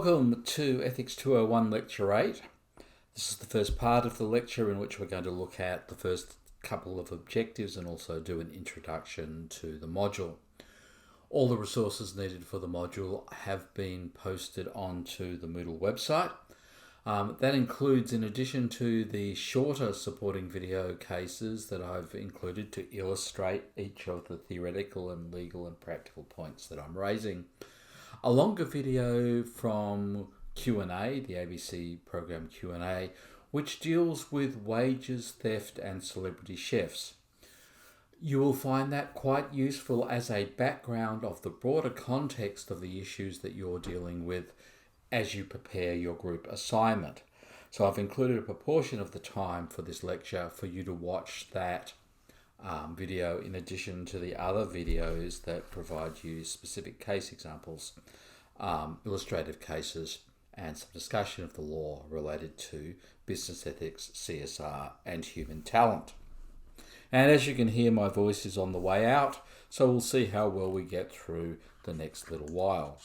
Welcome to Ethics 201 Lecture 8. This is the first part of the lecture in which we're going to look at the first couple of objectives and also do an introduction to the module. All the resources needed for the module have been posted onto the Moodle website. That includes, in addition to the shorter supporting video cases that I've included to illustrate each of the theoretical and legal and practical points that I'm raising, a longer video from Q&A, the ABC program Q&A, which deals with wages, theft and celebrity chefs. You will find that quite useful as a background of the broader context of the issues that you're dealing with as you prepare your group assignment. So I've included a proportion of the time for this lecture for you to watch that video in addition to the other videos that provide you specific case examples, illustrative cases, and some discussion of the law related to business ethics, CSR, and human talent. And as you can hear, my voice is on the way out, so we'll see how well we get through the next little while.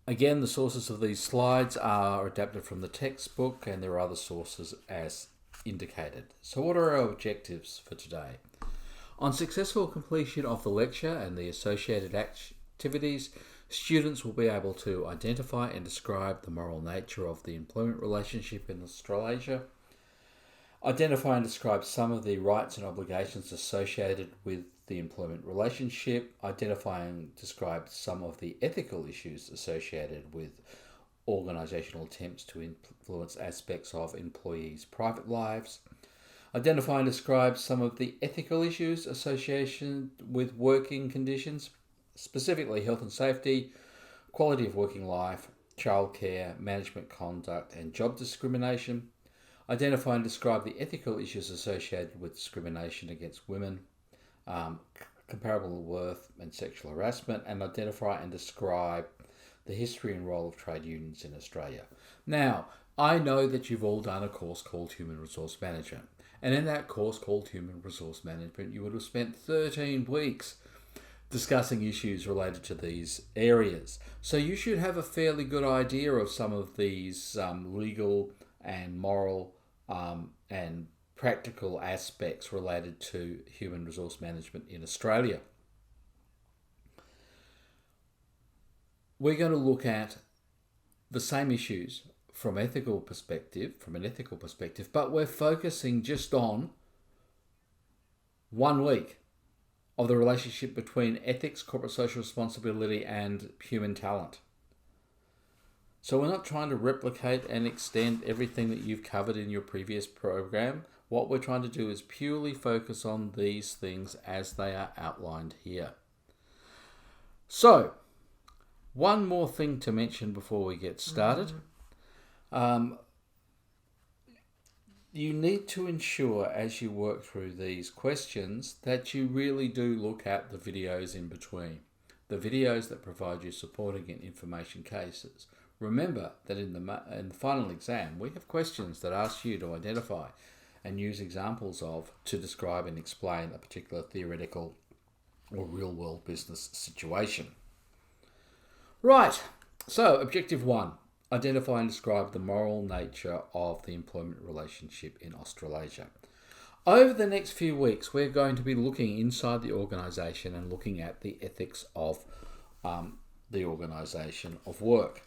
Again, the sources of these slides are adapted from the textbook, and there are other sources as indicated. So what are our objectives for today? On successful completion of the lecture and the associated activities, students will be able to identify and describe the moral nature of the employment relationship in Australasia, identify and describe some of the rights and obligations associated with the employment relationship, identify and describe some of the ethical issues associated with organisational attempts to influence aspects of employees' private lives, identify and describe some of the ethical issues associated with working conditions, specifically health and safety, quality of working life, childcare, management conduct and job discrimination, identify and describe the ethical issues associated with discrimination against women, comparable worth and sexual harassment, and identify and describe the history and role of trade unions in Australia. Now, I know that you've all done a course called Human Resource Management. And in that course called Human Resource Management, you would have spent 13 weeks discussing issues related to these areas. So you should have a fairly good idea of some of these legal and moral and practical aspects related to human resource management in Australia. We're going to look at the same issues from an ethical perspective, but we're focusing just on 1 week of the relationship between ethics, corporate social responsibility, and human talent. So we're not trying to replicate and extend everything that you've covered in your previous program. What we're trying to do is purely focus on these things as they are outlined here. So, one more thing to mention before we get started. You need to ensure as you work through these questions that you really do look at the videos in between. The videos that provide you supporting and information cases. Remember that in the final exam, we have questions that ask you to identify and use examples of to describe and explain a particular theoretical or real-world business situation. Right, so objective 1, identify and describe the moral nature of the employment relationship in Australasia. Over the next few weeks, we're going to be looking inside the organisation and looking at the ethics of the organisation of work.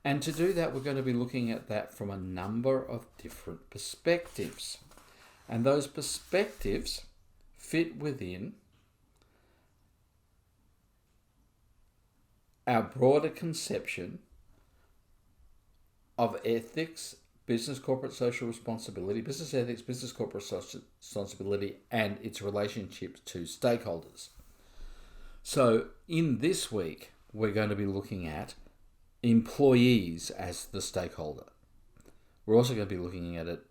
And to do that, we're going to be looking at that from a number of different perspectives. And those perspectives fit within our broader conception of ethics, business corporate social responsibility, business ethics, business corporate social responsibility, and its relationships to stakeholders. So in this week, we're going to be looking at employees as the stakeholder. We're also going to be looking at it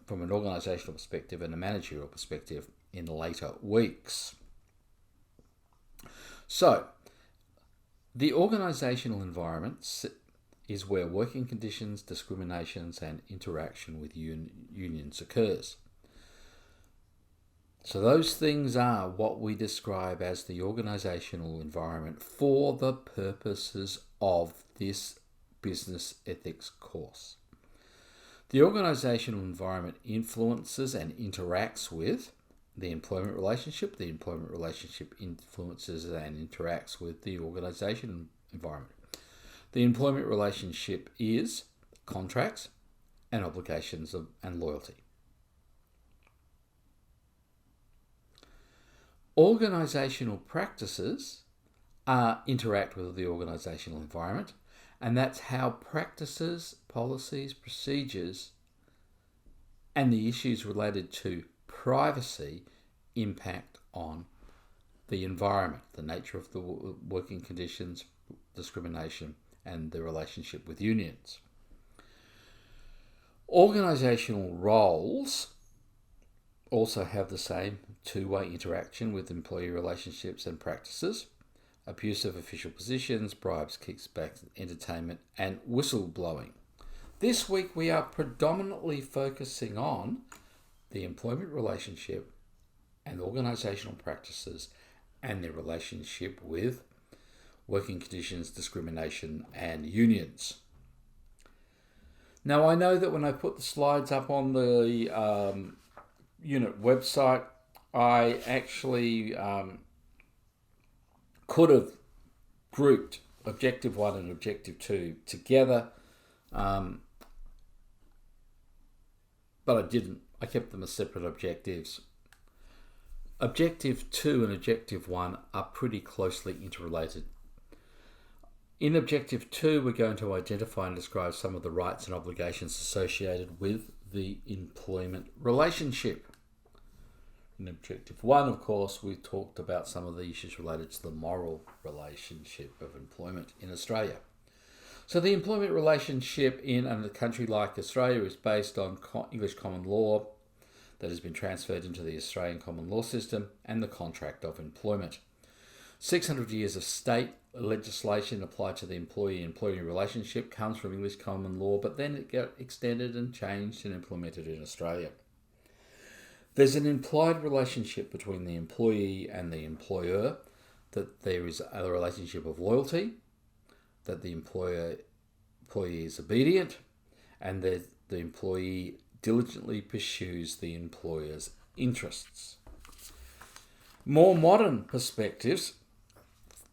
from an organisational perspective and a managerial perspective in later weeks. So, the organisational environment is where working conditions, discriminations and interaction with unions occurs. So those things are what we describe as the organisational environment for the purposes of this business ethics course. The organisational environment influences and interacts with the employment relationship. The employment relationship influences and interacts with the organisation environment. The employment relationship is contracts and obligations and loyalty. Organisational practices interact with the organisational environment, and that's how practices, policies, procedures, and the issues related to privacy impact on the environment, the nature of the working conditions, discrimination, and the relationship with unions. Organisational roles also have the same two-way interaction with employee relationships and practices, abuse of official positions, bribes, kickbacks, entertainment, and whistleblowing. This week we are predominantly focusing on the employment relationship and organisational practices and their relationship with working conditions, discrimination, and unions. Now, I know that when I put the slides up on the unit website, I actually could have grouped Objective 1 and Objective 2 together, but I didn't. I kept them as separate objectives. Objective 2 and Objective 1 are pretty closely interrelated. In Objective 2, we're going to identify and describe some of the rights and obligations associated with the employment relationship. In Objective 1, of course, we talked about some of the issues related to the moral relationship of employment in Australia. So the employment relationship in a country like Australia is based on English common law that has been transferred into the Australian common law system and the contract of employment. 600 years of state legislation applied to the employee-employee relationship comes from English common law, but then it got extended and changed and implemented in Australia. There's an implied relationship between the employee and the employer, that there is a relationship of loyalty, that the employee is obedient, and that the employee diligently pursues the employer's interests. More modern perspectives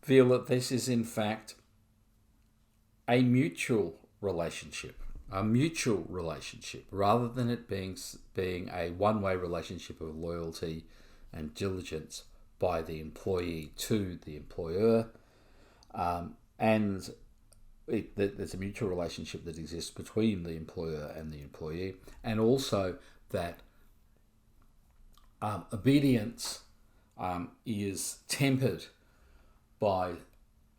feel that this is in fact a mutual relationship rather than it being a one-way relationship of loyalty and diligence by the employee to the employer, and there's a mutual relationship that exists between the employer and the employee, and also that obedience is tempered by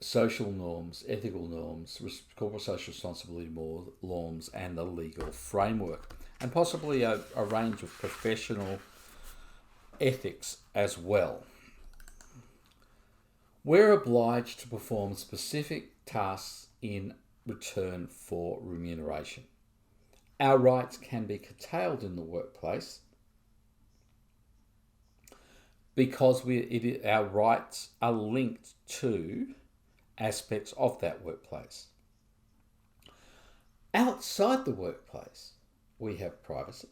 social norms, ethical norms, corporate social responsibility norms, and the legal framework, and possibly a range of professional ethics as well. We're obliged to perform specific tasks in return for remuneration. Our rights can be curtailed in the workplace because our rights are linked to aspects of that workplace. Outside the workplace, we have privacy,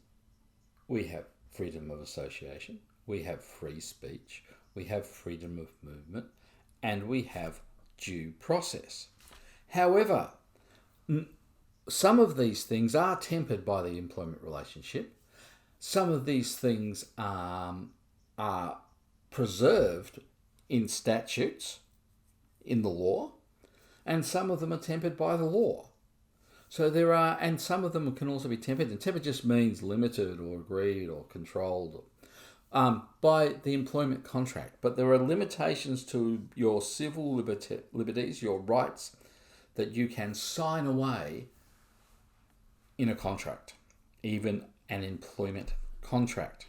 we have freedom of association, we have free speech, we have freedom of movement, and we have due process. However, some of these things are tempered by the employment relationship. Some of these things are preserved in statutes, in the law, and some of them are tempered by the law. So there are, and some of them can also be tempered, and tempered just means limited or agreed or controlled by the employment contract. But there are limitations to your civil liberties, your rights, that you can sign away in a contract, even an employment contract.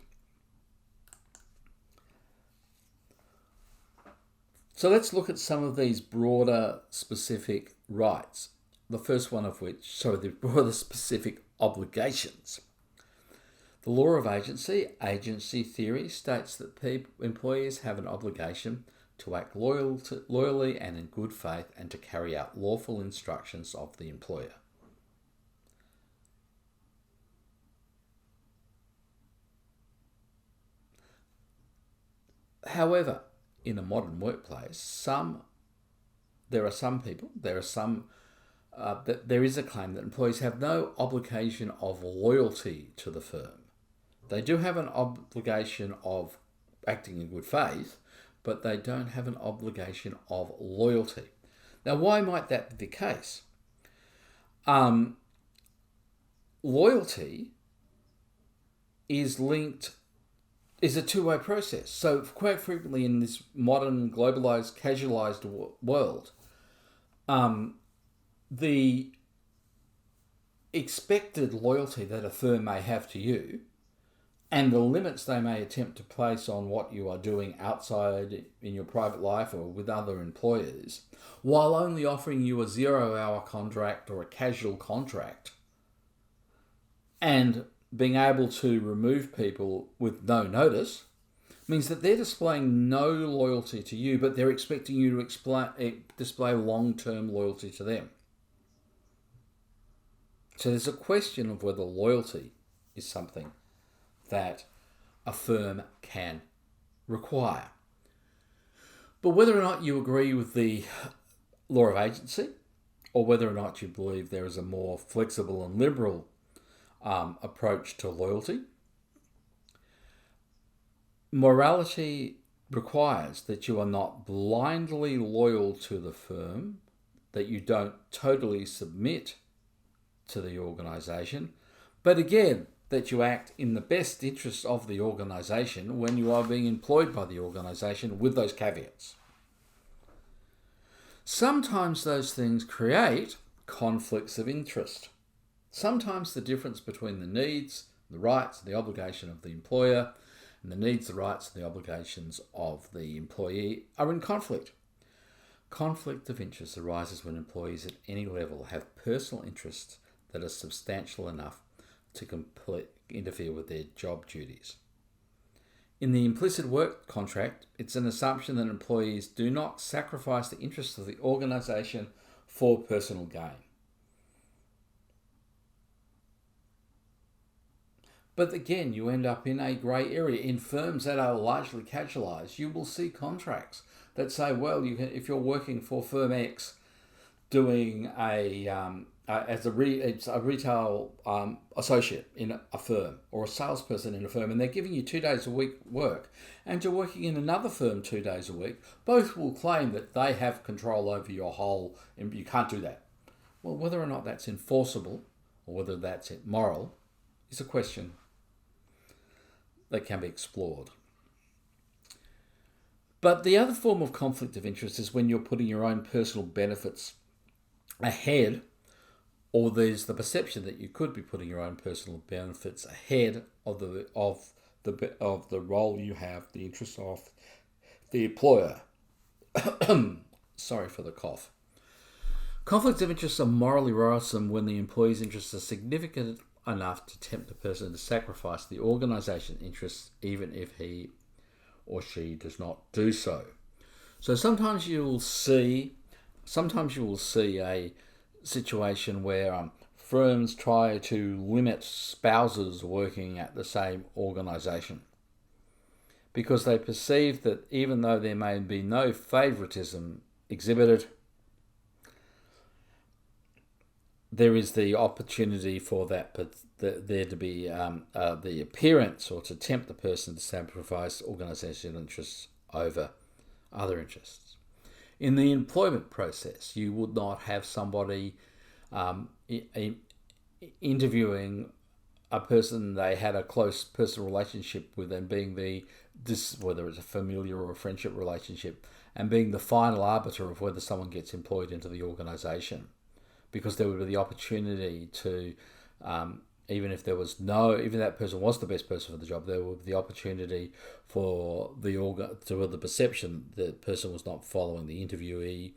So let's look at some of these broader specific rights. The first one of which, the broader specific obligations. The law of agency theory, states that employees have an obligation to act loyally and in good faith and to carry out lawful instructions of the employer. However, in a modern workplace, there is a claim that employees have no obligation of loyalty to the firm. They do have an obligation of acting in good faith, but they don't have an obligation of loyalty. Now, why might that be the case? Loyalty is a two-way process. So quite frequently in this modern, globalized, casualized world, the expected loyalty that a firm may have to you and the limits they may attempt to place on what you are doing outside in your private life or with other employers, while only offering you a 0-hour contract or a casual contract, and being able to remove people with no notice, means that they're displaying no loyalty to you, but they're expecting you to display long-term loyalty to them. So there's a question of whether loyalty is something that a firm can require. But whether or not you agree with the law of agency, or whether or not you believe there is a more flexible and liberal approach to loyalty, morality requires that you are not blindly loyal to the firm, that you don't totally submit to the organisation, but again, that you act in the best interests of the organisation when you are being employed by the organisation, with those caveats. Sometimes those things create conflicts of interest. Sometimes the difference between the needs, the rights, and the obligation of the employer and the needs, the rights, and the obligations of the employee are in conflict. Conflict of interest arises when employees at any level have personal interests that are substantial enough to interfere with their job duties. In the implicit work contract, it's an assumption that employees do not sacrifice the interests of the organisation for personal gain. But again, you end up in a grey area. In firms that are largely casualised, you will see contracts that say, well, if you're working for firm X, doing it's a retail associate in a firm, or a salesperson in a firm, and they're giving you 2 days a week work, and you're working in another firm 2 days a week, both will claim that they have control over your whole, and you can't do that. Well, whether or not that's enforceable, or whether that's moral, is a question that can be explored. But the other form of conflict of interest is when you're putting your own personal benefits ahead, or there's the perception that you could be putting your own personal benefits ahead of the role you have, the interests of the employer. Sorry for the cough. Conflicts of interest are morally worrisome when the employee's interests are significant enough to tempt a person to sacrifice the organisation's interests, even if he or she does not do so. So sometimes you will see a situation where firms try to limit spouses working at the same organisation because they perceive that even though there may be no favouritism exhibited, there is the opportunity for there to be the appearance, or to tempt the person to sacrifice organisational interests over other interests. In the employment process, you would not have somebody interviewing a person they had a close personal relationship with, and being whether it's a familiar or a friendship relationship, and being the final arbiter of whether someone gets employed into the organisation. Because there would be the opportunity to, even if that person was the best person for the job, there would be the opportunity for the perception that the person was not following the interviewee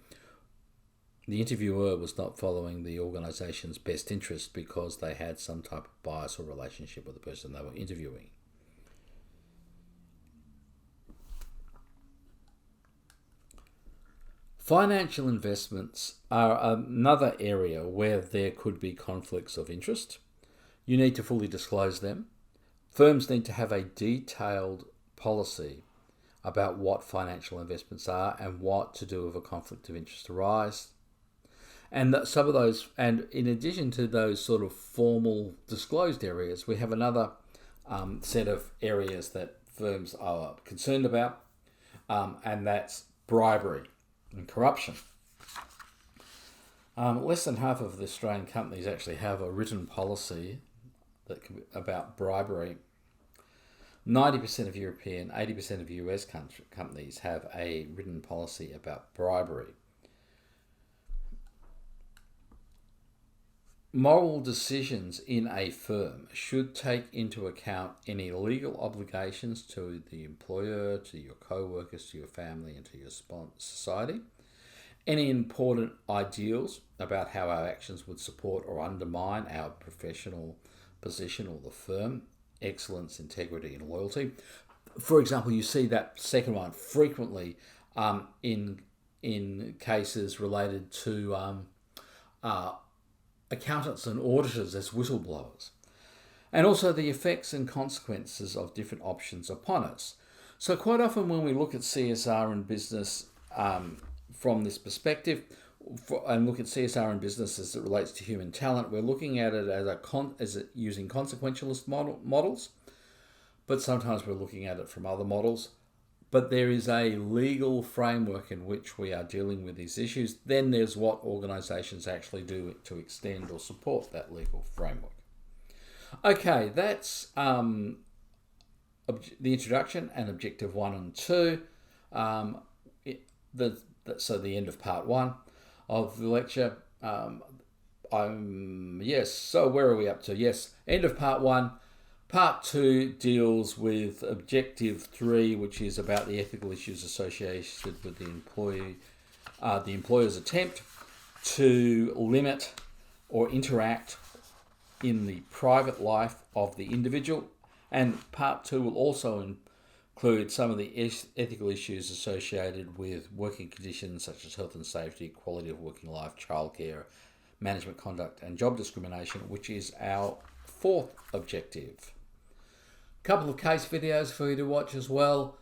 the interviewer was not following the organisation's best interest because they had some type of bias or relationship with the person they were interviewing. Financial investments are another area where there could be conflicts of interest. You need to fully disclose them. Firms need to have a detailed policy about what financial investments are and what to do if a conflict of interest arises. And some of those, and in addition to those sort of formal disclosed areas, we have another set of areas that firms are concerned about, and that's bribery and corruption. Less than half of the Australian companies actually have a written policy about bribery. 90% of European, 80% of US companies have a written policy about bribery. Moral decisions in a firm should take into account any legal obligations to the employer, to your co-workers, to your family, and to your society. Any important ideals about how our actions would support or undermine our professional position or the firm, excellence, integrity, and loyalty. For example, you see that second one frequently in cases related to accountants and auditors as whistleblowers, and also the effects and consequences of different options upon us. So quite often when we look at CSR in business from this perspective, and look at CSR in business as it relates to human talent, we're looking at it as using consequentialist models, but sometimes we're looking at it from other models. But there is a legal framework in which we are dealing with these issues. Then there's what organisations actually do to extend or support that legal framework. Okay, that's the introduction and objective 1 and 2. So the end of part 1 of the lecture. Yes, so where are we up to? Yes, end of part 1. Part 2 deals with objective 3, which is about the ethical issues associated with the employer's attempt to limit or interact in the private life of the individual. And part 2 will also include some of the ethical issues associated with working conditions such as health and safety, quality of working life, childcare, management conduct, and job discrimination, which is our 4th objective. Couple of case videos for you to watch as well.